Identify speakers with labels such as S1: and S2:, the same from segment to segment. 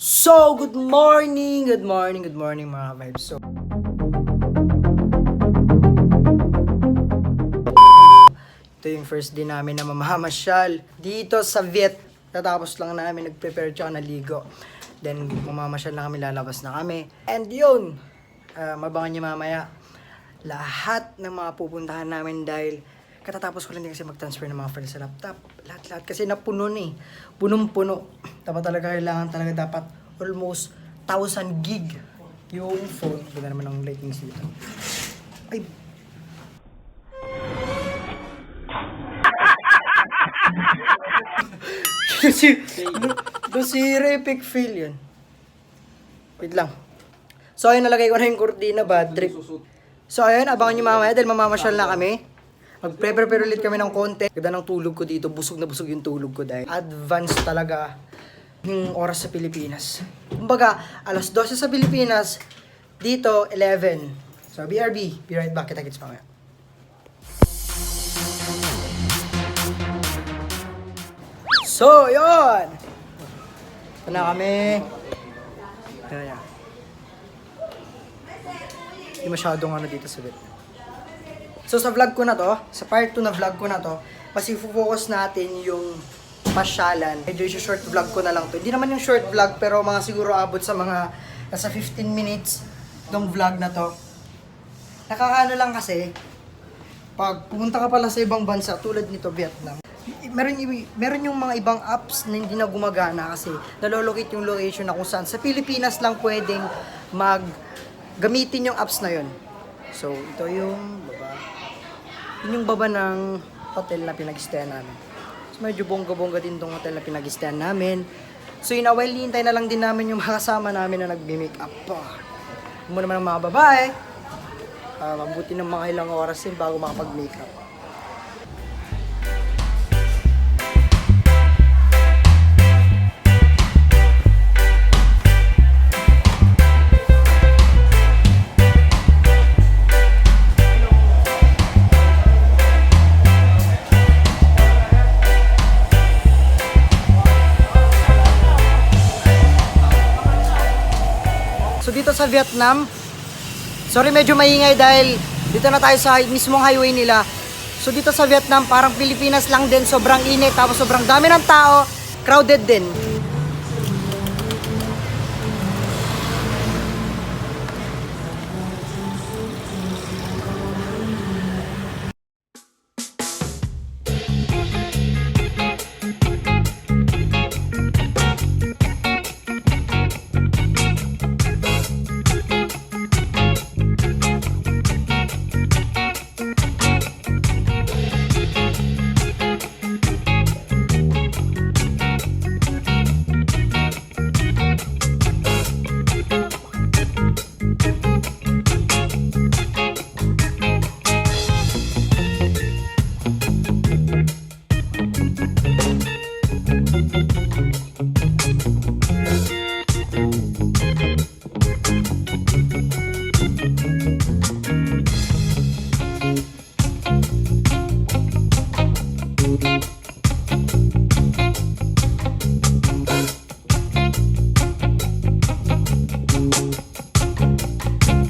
S1: So, good morning mga vibes. So, ito yung first day namin na mamamasyal dito sa Viet. Tatapos lang namin nag-prepare tsaka naligo. Then, mamamasyal na kami, lalabas na kami. And yun, mabangan nyo mamaya lahat ng mga pupuntahan namin dahil katatapos ko lang din kasi mag-transfer ng mga files sa laptop. Lahat-lahat kasi napuno eh. Punong-puno. Kailangan talaga dapat almost 1,000 gig yung phone. Ganda naman ang lightings dito. Ay! si Epic fail yun. Wait lang. So ayun, nalagay ko na yung cortina, bad trip. So ayun, abangan nyo mamaya dahil mamamasyal na kami. Mag-prepare ulit kami ng konti. Ganda ng tulog ko dito, busog na busog yung tulog ko dahil advance talaga yung oras sa Pilipinas. Kumbaga, alas 12 sa Pilipinas, dito 11. So BRB, be right back. Kita-kits mamaya. So, yun! Ito na kami. Ayan. Hindi masyadong dito sa bit. So, sa vlog ko na to, sa part 2 na vlog ko na to, mas i-focus natin yung pasyalan. Medyo yung short vlog ko na lang to. Hindi naman yung short vlog, pero mga siguro abot sa mga nasa 15 minutes tong vlog na to. Nakakaano lang kasi, pag pumunta ka pala sa ibang bansa, tulad nito, Vietnam, meron yung mga ibang apps na hindi na gumagana kasi nalolocate yung location na kung saan sa Pilipinas lang pwedeng gamitin yung apps na yun. So, ito yung baba. Yun yung baba ng hotel na pinag-stayan namin. So, medyo bongga-bongga din tong hotel na pinag-stayan namin. So, in a while, hintay na lang din namin yung mga kasama namin na nag-make up pa. Mo naman ang mga babae. Mabuti ng mga ilang oras din bago makapag-make up. So dito sa Vietnam, sorry medyo maingay dahil dito na tayo sa mismong highway nila. So dito sa Vietnam, parang Pilipinas lang din, sobrang init, tapos sobrang dami ng tao, crowded din.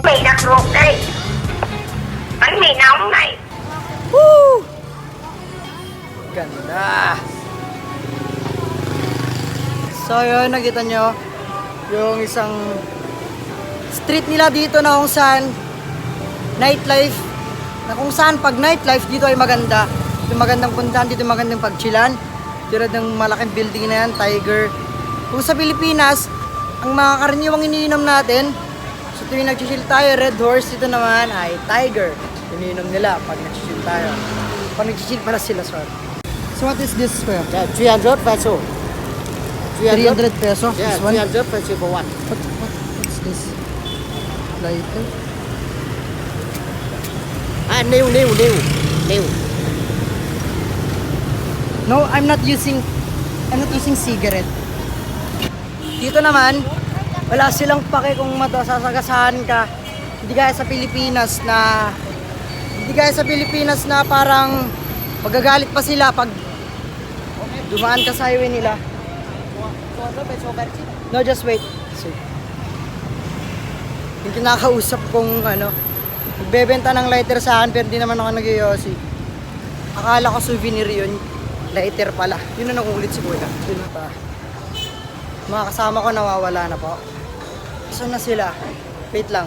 S2: Mì đặt ruột đi. Bánh mì nóng này.
S1: Woo! Ganda! So yun, nakita nyo yung isang street nila dito na kung saan nightlife, na kung saan pag nightlife dito ay maganda. Yung magandang puntahan dito, magandang pagchilan. Tulad ng malaking building na yan, Tiger. Kung sa Pilipinas, ang mga karaniwang iniinom natin, so tuwing nag-chill tayo, Red Horse, dito naman ay Tiger. Iniinom nila pag nag-chill tayo. Pag nag-chill pala sila, sorry. So what is this for?
S3: 300 peso.
S1: 300 pesos?
S3: Yeah,
S1: This one?
S3: 300 peso for one.
S1: What's this? Lighter?
S3: New.
S1: No, I'm not using cigarette. Dito naman, wala silang pake kung matasasagasahan ka. Hindi gaya sa Pilipinas na parang magagalit pa sila pag dumaan ka sa highway nila. No, just wait. So, yung kinakausap kong nagbebenta ng lighter sa akin pero di naman ako nag-yosi. Akala ko souvenir yun. Lighter pala. Yun na nangulit si Kuya. Yun na pa. Mga kasama ko nawawala na po. Saan na sila? Wait lang.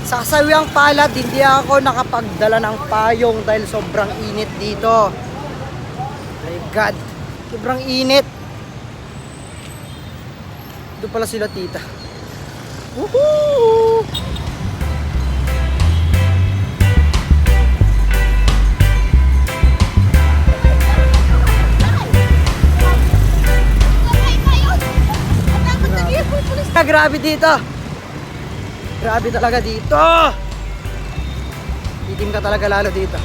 S1: Sa kasawiang palad, hindi ako nakapagdala ng payong dahil sobrang init dito. My God, sobrang init. Doon pala sila tita. Woohoo! Grabe dito. Grabe talaga dito. Itim ka talaga lalo dito.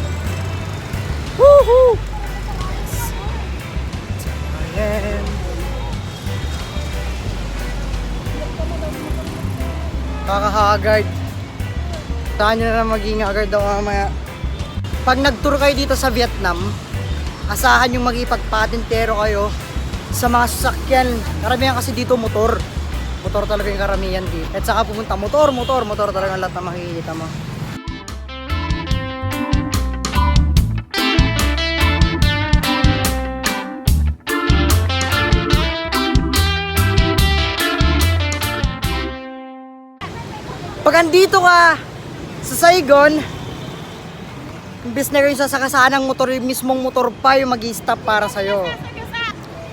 S1: Woohoo! Ayan. Kakahagard. Saan nyo na maging agard daw mamaya. Pag nag-tour kayo dito sa Vietnam, asahan yung magipagpatintero kayo sa mga sasakyan. Karamihan kasi dito motor. Motor talaga yung karamihan dito. At saka pumunta motor talaga ang lahat na makikita mo. Pag andito ka sa Saigon, imbes na yung sasakasaan ng motor, yung mismong motor pa yung mag-i-stop para sa'yo.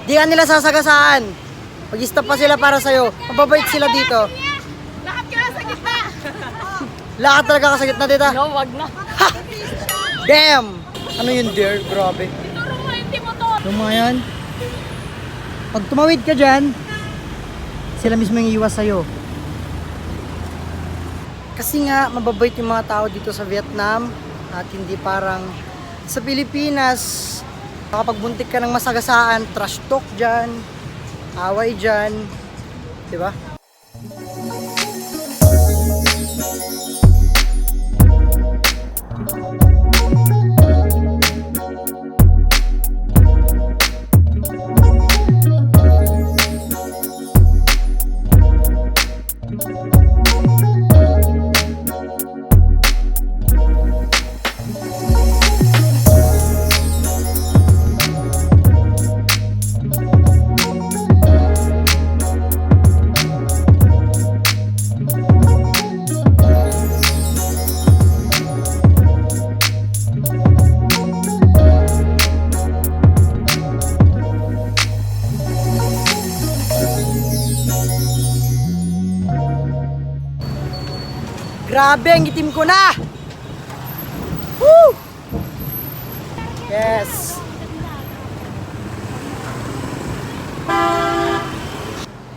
S1: Di ka nila sasagasaan. Mag-stop pa sila para sa'yo. Mababait sila dito.
S4: Lahat ka sa gitna.
S1: Lahat talaga ka sa gitna dito.
S4: No, wag na.
S1: Damn! Ano yun, dear? Grabe.
S4: Ituro mo yung motor.
S1: Yung mga yan. Pag tumawid ka dyan, sila mismo yung iwas sa'yo. Kasi nga, mababait yung mga tao dito sa Vietnam at hindi parang sa Pilipinas. Kapag buntik ka ng masagasaan, trash talk dyan, away dyan, di ba? Grabe, ang itim ko na! Woo! Yes!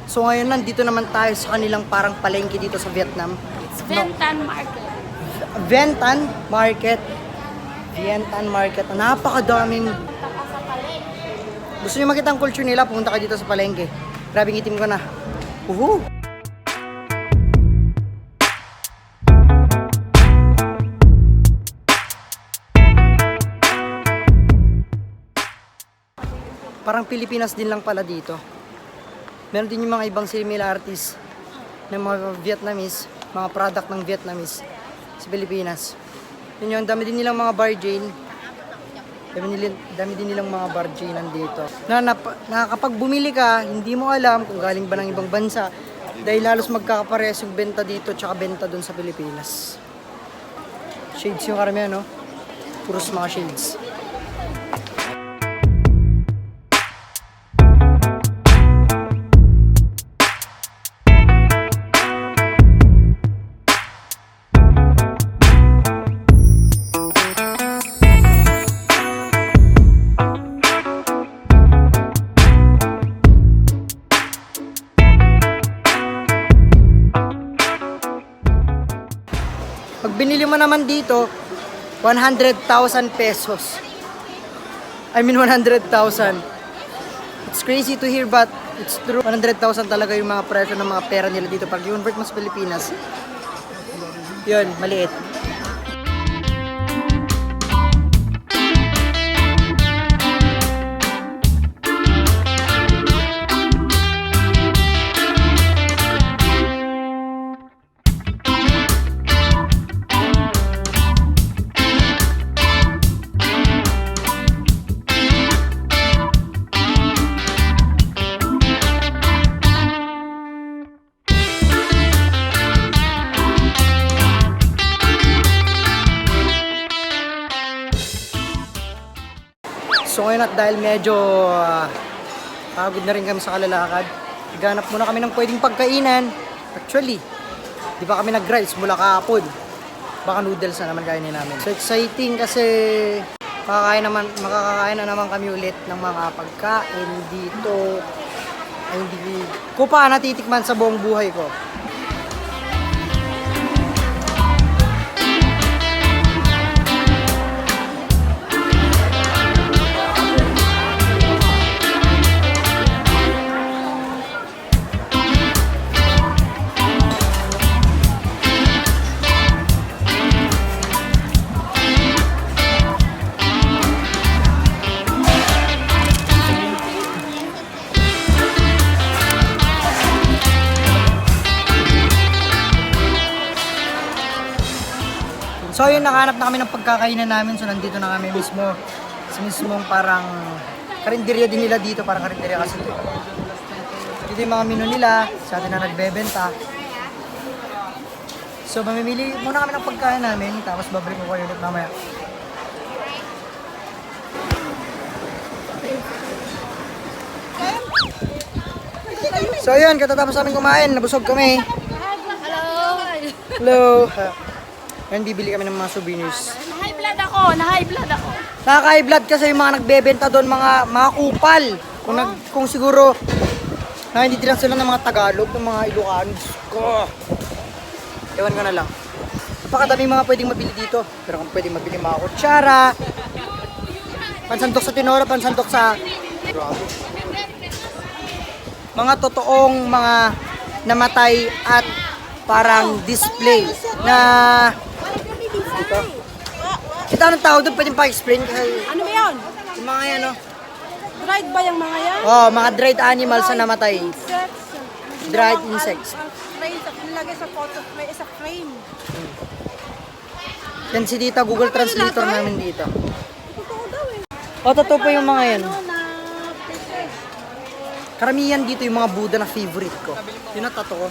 S1: So ngayon nandito naman tayo sa kanilang parang palengke dito sa Vietnam.
S4: It's Ventan Market.
S1: Ventan Market. Ventan Market. Napakadaming. Gusto niyo makita ang culture nila, pumunta kayo dito sa palengke. Grabe, ang itim ko na. Woohoo! Parang Pilipinas din lang pala dito. Meron din yung mga ibang similarities ng mga Vietnamese, mga product ng Vietnamese sa Pilipinas. Yun yung dami din nilang mga bargain. Dami din nilang mga bargain nandito. Na kapag bumili ka, hindi mo alam kung galing ba ng ibang bansa. Dahil halos magkakapares yung benta dito tsaka benta doon sa Pilipinas. Shades yung karamihan, no? Puros mga shades. Pag binili mo naman dito, 100,000 pesos. I mean 100,000. It's crazy to hear but it's true. 100,000 talaga yung mga presyo ng mga pera nila dito. Pag i-convert mo sa Pilipinas, yun, maliit. So ngayon at dahil medyo pagod na rin kami sa kalalakad, naghanap muna kami ng pwedeng pagkainan. Actually, di ba kami nag-rice mula kahapon? Baka noodles na naman kainin namin. So exciting kasi makakakain na naman kami ulit ng mga pagkain dito. Ay hindi ko pa natitikman sa buong buhay ko. So yun, nakahanap na kami ng pagkakainan namin. So nandito na kami mismo. Sa mismong parang karinderya din nila dito. Parang karinderya kasi. Dito yung mga menu nila. Sa atin na nagbebenta. So mamimili muna kami ng pagkain namin. Tapos babalik ko kayo ulit mamaya. So yun, katatapos namin kumain. Nabusog kami. Hello. Ngayon bibili kami ng mga souvenirs.
S4: Na-high blood ako. Na-high blood ako.
S1: Nakaka-high blood kasi yung mga nagbebenta doon, mga kupal. Kung siguro naiintindihan sila ng mga Tagalog, ng mga Ilocano. Ko. Ewan ko na lang. Napakadaming mga pwedeng mabili dito. Pero kung pwedeng mabili mga kutsara, pansandok sa tinora, pansandok sa mga totoong mga namatay at parang display na dito. Ito anong tawag doon? Pwede pa-explain kasi
S5: Ano ba yun?
S1: yung mga yan, no?
S5: Dried ba yung mga yan?
S1: Oh, mga dried animals na namatay.
S5: Insects.
S1: Dried insects.
S5: Nilagay sa photo frame, sa frame.
S1: Yan si Tita, Google Translator namin dito.
S5: Totoo daw eh.
S1: O, totoo po yung mga yan.
S5: Ano na preserve.
S1: Karamihan dito yung mga Buddha na favorite ko. Yun ang totoo.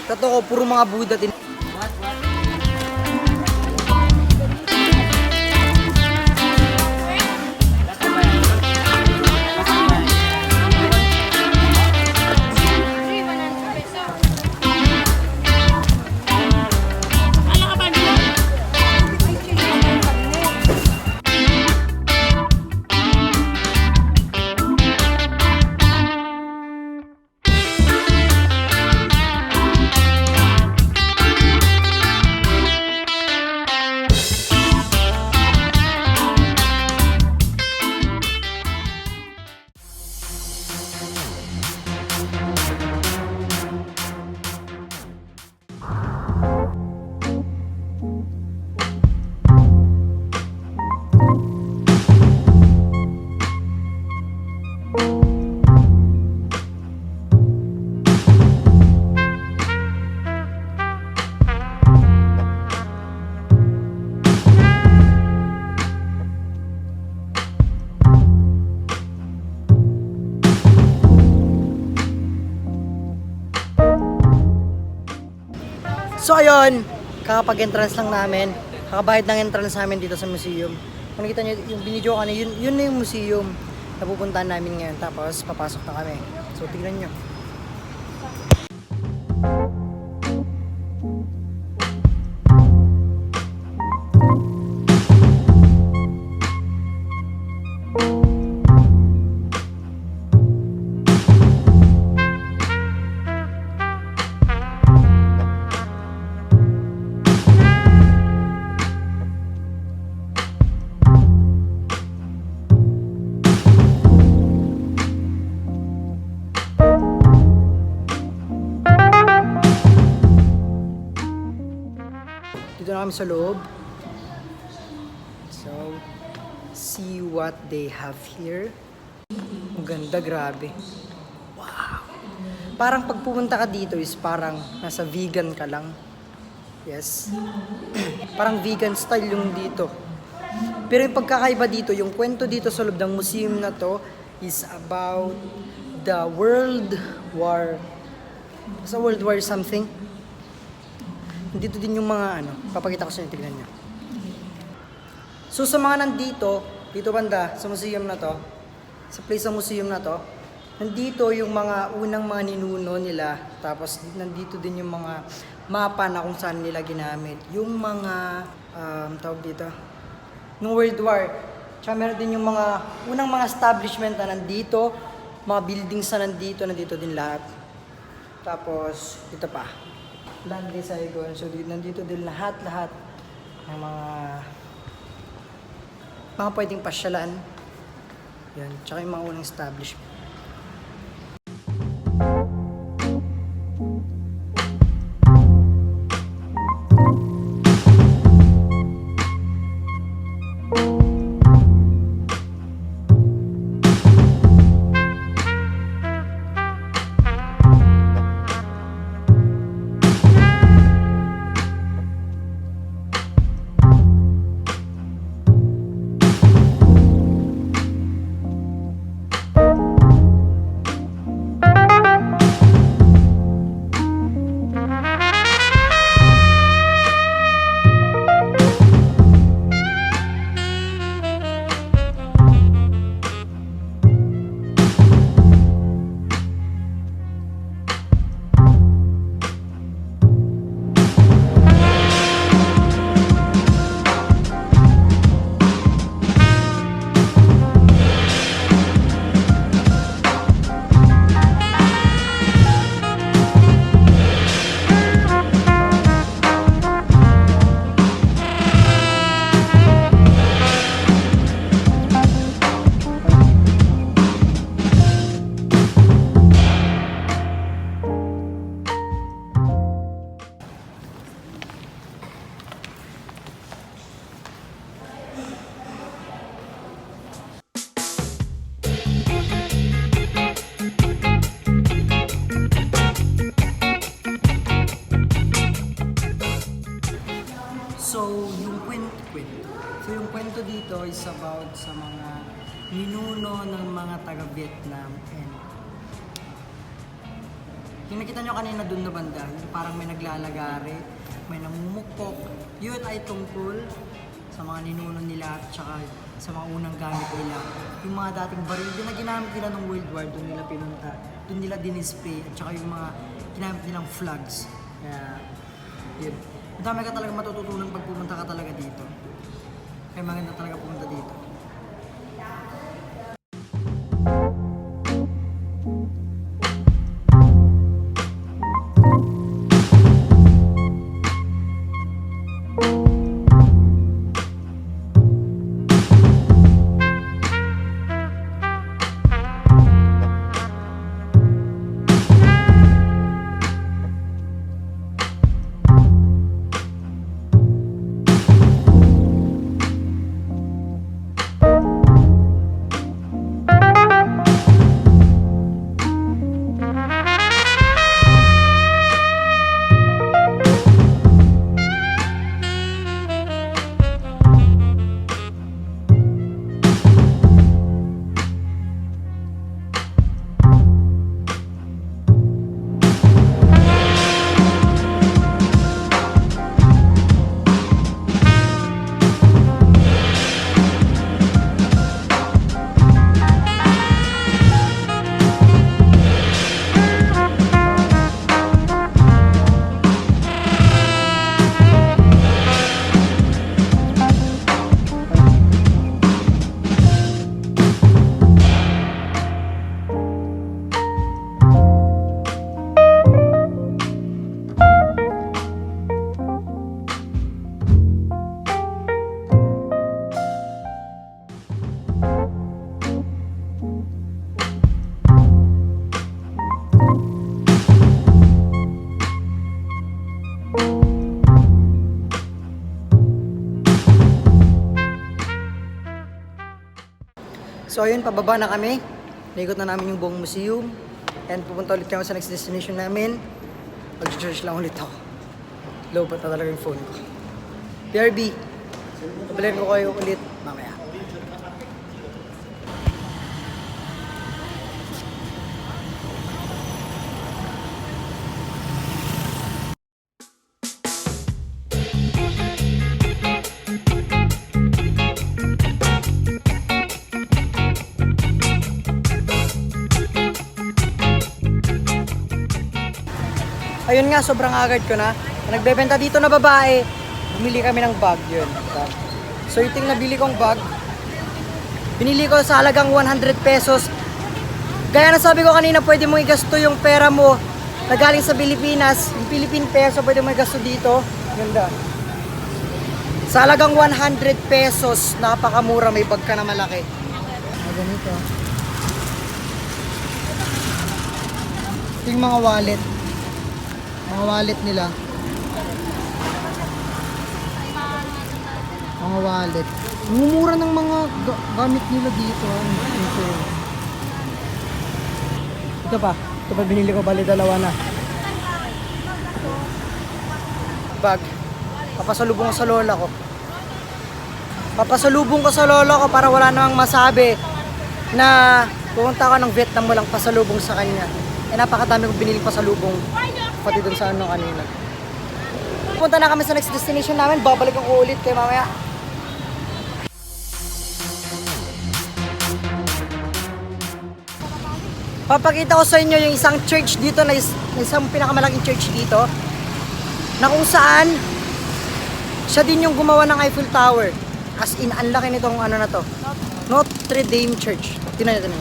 S1: Totoo, puro mga Buddha din. So ayun, kakapag-entrance lang namin. Kakabayad ng entrance namin dito sa museum. Kung nakita nyo yung binidyo ko kanina, yun na yung museum na pupuntahan namin ngayon. Tapos papasok na kami. So tignan nyo. Dito na kami sa loob. So, see what they have here. Ang ganda, grabe. Wow! Parang pag pumunta ka dito is parang nasa vegan ka lang. Yes. Parang vegan style yung dito. Pero yung pagkakaiba dito, yung kwento dito sa loob ng museum na to is about the World War. Sa World War something. Dito din yung mga papakita ko sa inyo, tignan nyo. So sa mga nandito, dito banda, sa museum na to, sa place ng museum na to, nandito yung mga unang mga ninuno nila, tapos nandito din yung mga mapa na kung saan nila ginamit. Yung mga, tawag dito, ng World War. Tsaka meron din yung mga unang mga establishment na nandito, mga buildings na nandito din lahat. Tapos, ito pa, Land de Saigon. So, nandito din lahat ng mga pwedeng pasyalan. Yan, tsaka yung mga unang establishment. So, yung kwento dito is about sa mga ninuno ng mga taga-Vietnam. And yung nakita nyo kanina dun na banda, parang may naglalagari, may namumukpok. Yun ay tungkol sa mga ninuno nila at saka sa mga unang gamit nila. Yung mga dating baril din na ginamit nila ng World War, dun nila pinunta, dun nila dinisplay, at saka yung mga ginamit nilang flags. Kaya, yun. Ang dami ka talaga matututunan pag pumunta ka talaga dito. Kaya maganda talaga pumunta dito. So ayun, pababa na kami. Naikot na namin yung buong museum. And pupunta ulit kami sa next destination namin. Mag-charge lang ulit ako. Low pa talaga yung phone ko. BRB, pabalik ko kayo ulit mamaya. Ayun nga, sobrang agad ko na. Nagbebenta dito na babae, bumili kami ng bag yun. So ito yung nabili kong bag. Binili ko sa halagang 100 pesos. Gaya na sabi ko kanina, pwede mo igasto yung pera mo na galing sa Pilipinas. Yung Philippine peso, pwede mo igasto dito. Ganda. Sa halagang 100 pesos, napakamura, may bag ka na malaki. Ganito. Ito yung mga wallet. Mga wallet nila. Mga wallet. Mumura ng mga gamit nila dito. Ito pa. Ito pa binili ko. Bali dalawa na. Bag. Papasalubong ko sa lola ko. Papasalubong ko sa lola ko para wala namang masabi na pumunta ka ng Vietnam mo lang pasalubong sa kanya. Eh napakadami kong biniling pasalubong. Pati dun sa ano kanina. Punta na kami sa next destination namin. Babalikan ko ulit kayo mamaya. Papakita ko sa inyo yung isang church dito na isang pinakamalaking church dito na kung saan siya din yung gumawa ng Eiffel Tower. As in, ang laki nitong ano na to. Notre Dame Church. Tingnan natin.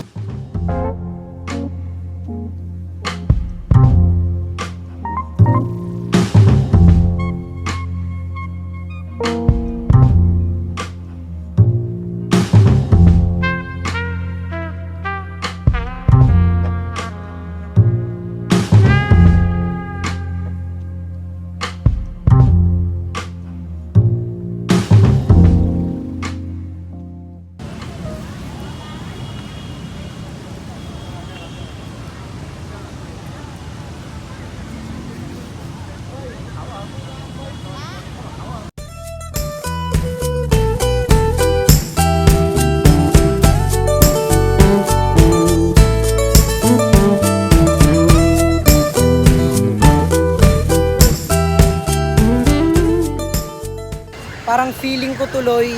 S1: Parang feeling ko tuloy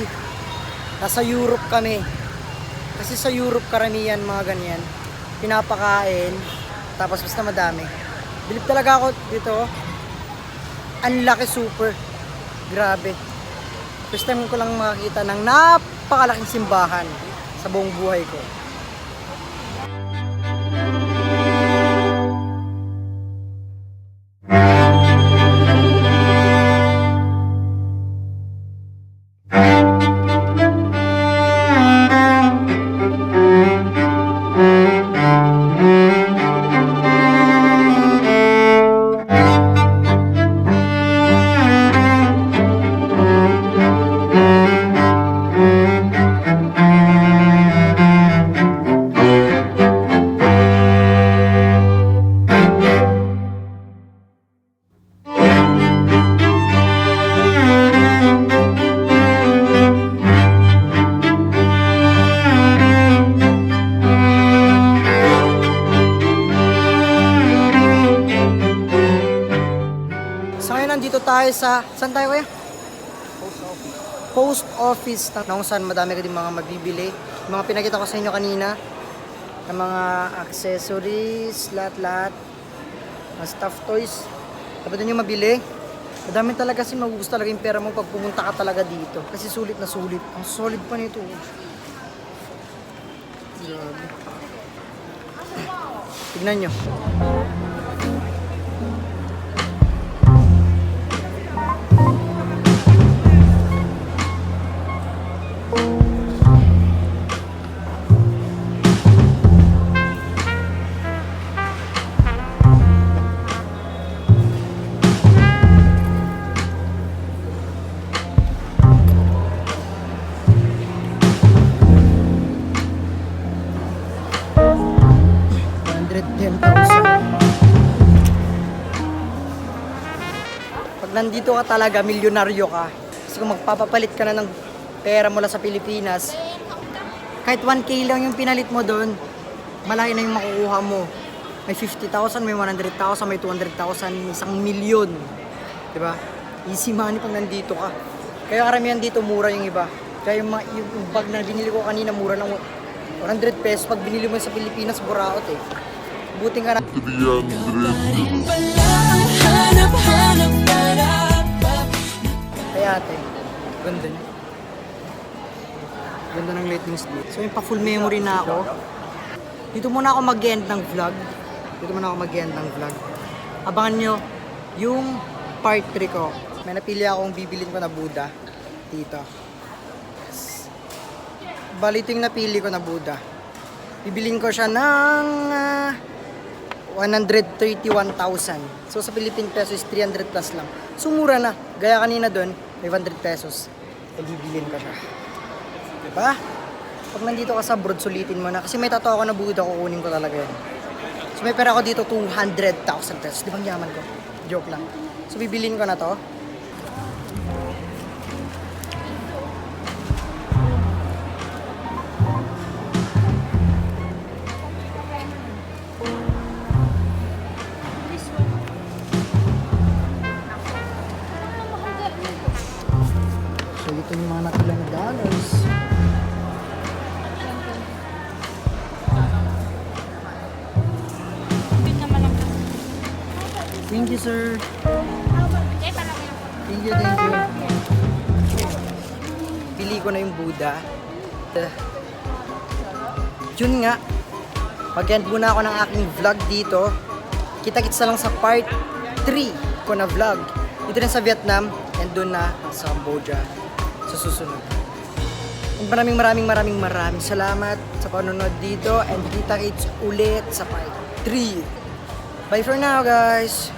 S1: nasa Europe kami. Kasi sa Europe karamihan mga ganyan. Pinapakain, tapos basta madami. Bilib talaga ako dito. Ang laki super. Grabe. First time ko lang makakita ng napakalaking simbahan sa buong buhay ko. Nandito tayo sa, saan tayo kuya? Post office na kung saan madami ka din mga mabibili. Yung mga pinakita ko sa inyo kanina, ng mga accessories, lahat-lahat, mga stuffed toys. Dapat din yung mabili. Madami talaga kasi magugusto talaga yung pera mo pag pumunta ka talaga dito. Kasi sulit na sulit. Ang solid pa nito. Grabe. Tignan nyo. nandito ka talaga, milyonaryo ka. Kasi kung magpapapalit ka na ng pera mula sa Pilipinas, kahit 1K lang yung pinalit mo doon, malaki na yung makukuha mo. May 50,000, may 100,000, may 200,000, may 1,000,000. Diba? Easy money pag nandito ka. Kaya karamihan dito mura yung iba. Kaya yung bag na binili ko kanina mura lang 100 pesos. Pag binili mo sa Pilipinas, buraot eh. Buting ka na. Kaya ate, ganda niya. Ganda ng lightning split. So yung pa full memory na ako. Dito muna ako mag-end ng vlog. Abangan nyo yung part 3 ko. May napili akong bibilin ko na Buddha dito. Bali ito yung napili ko na Buddha. Bibilin ko siya ng 131,000. So sa Philippine peso is 300 plus lang. So mura na. Gaya kanina doon, may 100 pesos. E bibilin ko siya. Diba? Pag nandito ka sa abroad, sulitin mo na. Kasi may tattoo ako na Buddha, kukunin ko talaga yan. So may pera ako dito, 200,000 pesos. Di bang yaman ko? Joke lang. So bibilin ko na to. So ito yung mga natila na dollars. Thank you, sir. Thank you. Pili ko na yung Buddha. Yun nga. Mag-end muna ako ng aking vlog dito. Kita-kits na lang sa part 3 ko na vlog. Dito na sa Vietnam and doon na sa Cambodia sa susunod. And maraming salamat sa panonood dito and kita-kits ulit sa part 3. Bye for now, guys!